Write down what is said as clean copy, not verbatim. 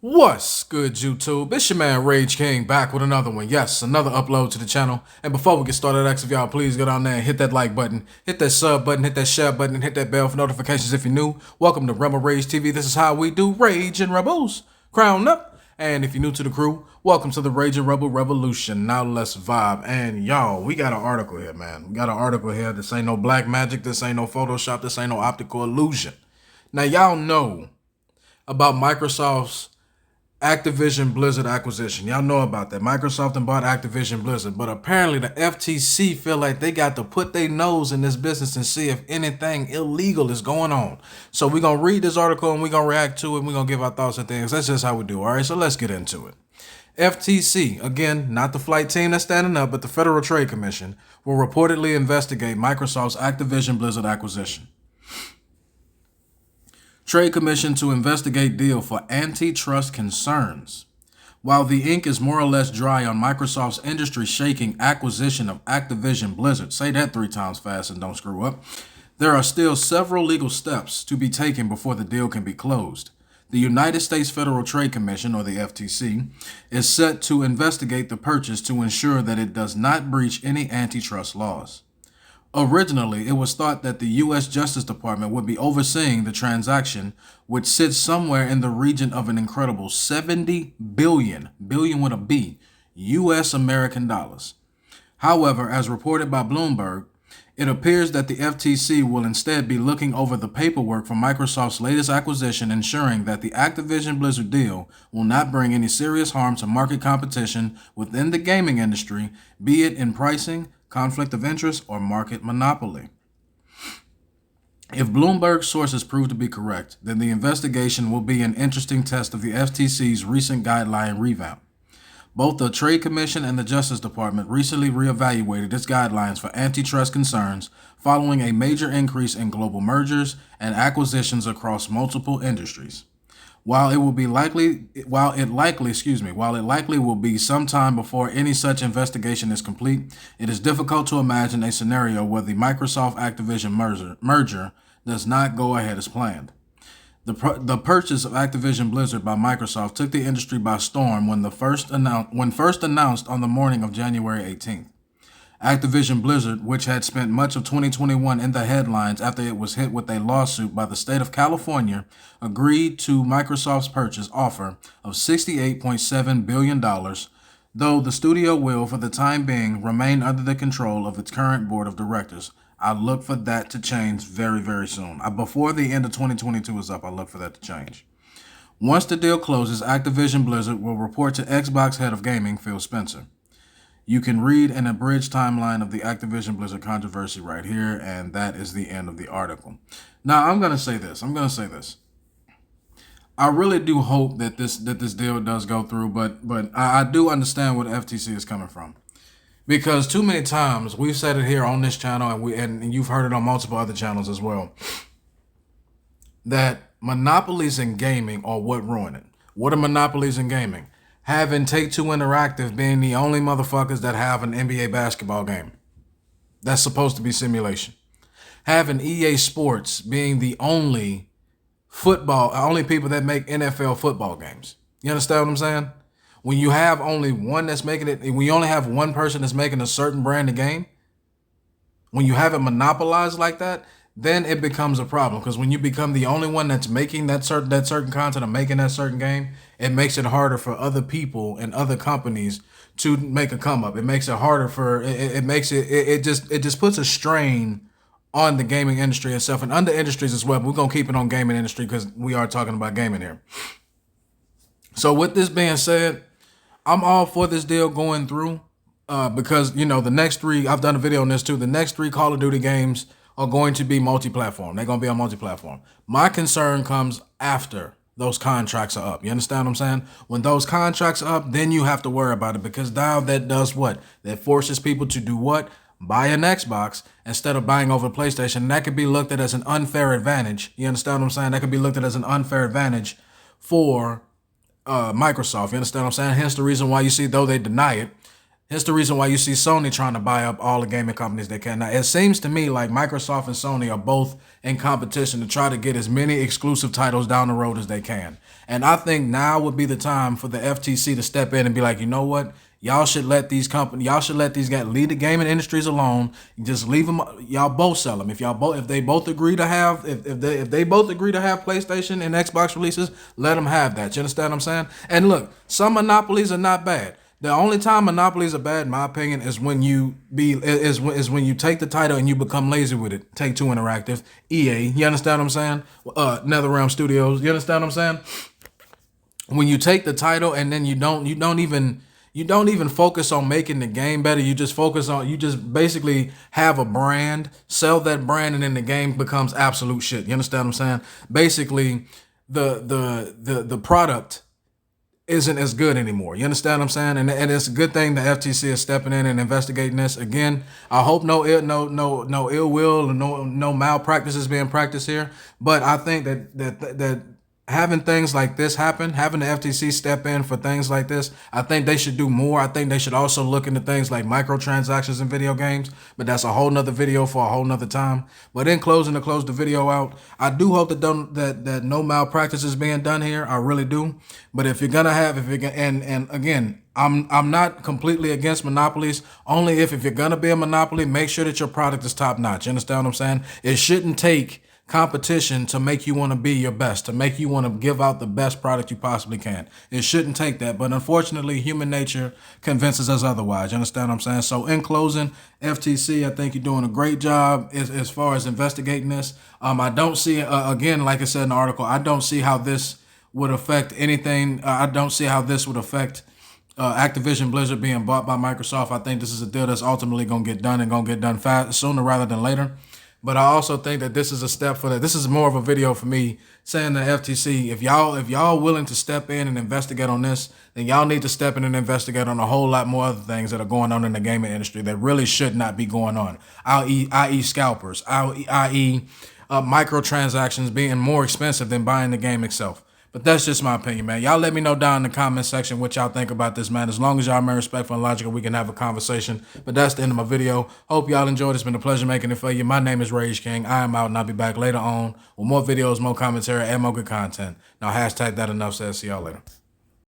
What's good, YouTube? It's your man Rage King back with another one. Yes, another upload to the channel. And before we get started, I ask if y'all please go down there and hit that like button, hit that sub button, hit that share button, and hit that bell for notifications if you're new. Welcome to Rebel Rage TV. This is how we do Rage and Rebels. Crown up. And if you're new to the crew, welcome to the Rage and Rebel Revolution. Now let's vibe. And y'all, we got an article here, man. We got an article here. This ain't no black magic. This ain't no Photoshop. This ain't no optical illusion. Now, y'all know about Microsoft's Activision Blizzard acquisition. Y'all know about that. Microsoft and bought Activision Blizzard, but apparently the FTC feel like they got to put their nose in this business and see if anything illegal is going on. So we're going to read this article and we're going to react to it and we're going to give our thoughts and things. That's just how we do. All right, so let's get into it. FTC, again, not the flight team that's standing up, but the Federal Trade Commission, will reportedly investigate Microsoft's Activision Blizzard acquisition. Trade Commission to investigate deal for antitrust concerns. While the ink is more or less dry on Microsoft's industry-shaking acquisition of Activision Blizzard, say that 3 times fast and don't screw up, there are still several legal steps to be taken before the deal can be closed. The United States Federal Trade Commission, or the FTC, is set to investigate the purchase to ensure that it does not breach any antitrust laws. Originally, it was thought that the U.S. Justice Department would be overseeing the transaction, which sits somewhere in the region of an incredible 70 billion with a B, U.S. American dollars. However, as reported by Bloomberg, it appears that the FTC will instead be looking over the paperwork for Microsoft's latest acquisition, ensuring that the Activision Blizzard deal will not bring any serious harm to market competition within the gaming industry, be it in pricing, conflict of interest, or market monopoly. If Bloomberg's sources prove to be correct, then the investigation will be an interesting test of the FTC's recent guideline revamp. Both the Trade Commission and the Justice Department recently reevaluated its guidelines for antitrust concerns following a major increase in global mergers and acquisitions across multiple industries. While it likely will be some time before any such investigation is complete, it is difficult to imagine a scenario where the Microsoft Activision merger does not go ahead as planned. The purchase of Activision Blizzard by Microsoft took the industry by storm when first announced on the morning of January 18th. Activision Blizzard, which had spent much of 2021 in the headlines after it was hit with a lawsuit by the state of California, agreed to Microsoft's purchase offer of $68.7 billion, though the studio will, for the time being, remain under the control of its current board of directors. I look for that to change very, very soon. Before the end of 2022 is up, I look for that to change. Once the deal closes, Activision Blizzard will report to Xbox head of gaming, Phil Spencer. You can read an abridged timeline of the Activision Blizzard controversy right here, and that is the end of the article. Now, I'm going to say this. I really do hope that this deal does go through, but I do understand where the FTC is coming from. Because too many times, we've said it here on this channel, and you've heard it on multiple other channels as well, that monopolies in gaming are what ruin it. What are monopolies in gaming? Having Take-Two Interactive being the only motherfuckers that have an NBA basketball game. That's supposed to be simulation. Having EA Sports being the only people that make NFL football games. You understand what I'm saying? When you have only one that's making it, when you only have one person that's making a certain brand of game, when you have it monopolized like that, then it becomes a problem. Because when you become the only one that's making that certain content or making that certain game, it makes it harder for other people and other companies to make a come up. It makes it harder for it just puts a strain on the gaming industry itself and other industries as well. But we're gonna keep it on gaming industry because we are talking about gaming here. So with this being said, I'm all for this deal going through because the next 3, I've done a video on this too. The next 3 Call of Duty games are going to be multi-platform. They're going to be on multi-platform. My concern comes after those contracts are up. You understand what I'm saying? When those contracts are up, then you have to worry about it because now that does what? That forces people to do what? Buy an Xbox instead of buying over PlayStation. And that could be looked at as an unfair advantage. You understand what I'm saying? That could be looked at as an unfair advantage for Microsoft. You understand what I'm saying? Hence the reason why you see, though they deny it, Here's the reason why you see Sony trying to buy up all the gaming companies they can. Now, it seems to me like Microsoft and Sony are both in competition to try to get as many exclusive titles down the road as they can. And I think now would be the time for the FTC to step in and be like, you know what? Y'all should let these guys lead the gaming industries alone. Just leave them. Y'all both sell them. If they both agree to have, if they both agree to have PlayStation and Xbox releases, let them have that. You understand what I'm saying? And look, some monopolies are not bad. The only time monopolies are bad, in my opinion, is when you when you take the title and you become lazy with it. Take-Two Interactive, EA. You understand what I'm saying? NetherRealm Studios. You understand what I'm saying? When you take the title and then you don't even focus on making the game better. You just basically have a brand, sell that brand, and then the game becomes absolute shit. You understand what I'm saying? Basically, the product isn't as good anymore. You understand what I'm saying? And it's a good thing the FTC is stepping in and investigating this. Again, I hope no ill will or no malpractice is being practiced here. But I think that having things like this happen, having the FTC step in for things like this, I think they should do more. I think they should also look into things like microtransactions in video games, but that's a whole nother video for a whole nother time. But in closing, to close the video out, I do hope that no malpractice is being done here. I really do. But and again, I'm not completely against monopolies. Only if you're gonna be a monopoly, make sure that your product is top notch. You understand what I'm saying? It shouldn't take competition to make you want to be your best, to make you want to give out the best product you possibly can. It shouldn't take that, but unfortunately, human nature convinces us otherwise. You understand what I'm saying? So in closing, FTC, I think you're doing a great job as far as investigating this. I don't see, again, like I said in the article, I don't see how this would affect anything. I don't see how this would affect Activision Blizzard being bought by Microsoft. I think this is a deal that's ultimately going to get done and going to get done fast, sooner rather than later. But I also think that this is a step for that. This is more of a video for me saying to FTC, if y'all willing to step in and investigate on this, then y'all need to step in and investigate on a whole lot more other things that are going on in the gaming industry that really should not be going on. I.e. scalpers, i.e. Microtransactions being more expensive than buying the game itself. But that's just my opinion, man. Y'all let me know down in the comment section what y'all think about this, man. As long as y'all remain respectful and logical, we can have a conversation. But that's the end of my video. Hope y'all enjoyed. It's been a pleasure making it for you. My name is Rage King. I am out, and I'll be back later on with more videos, more commentary, and more good content. Now, hashtag that enough said. See y'all later.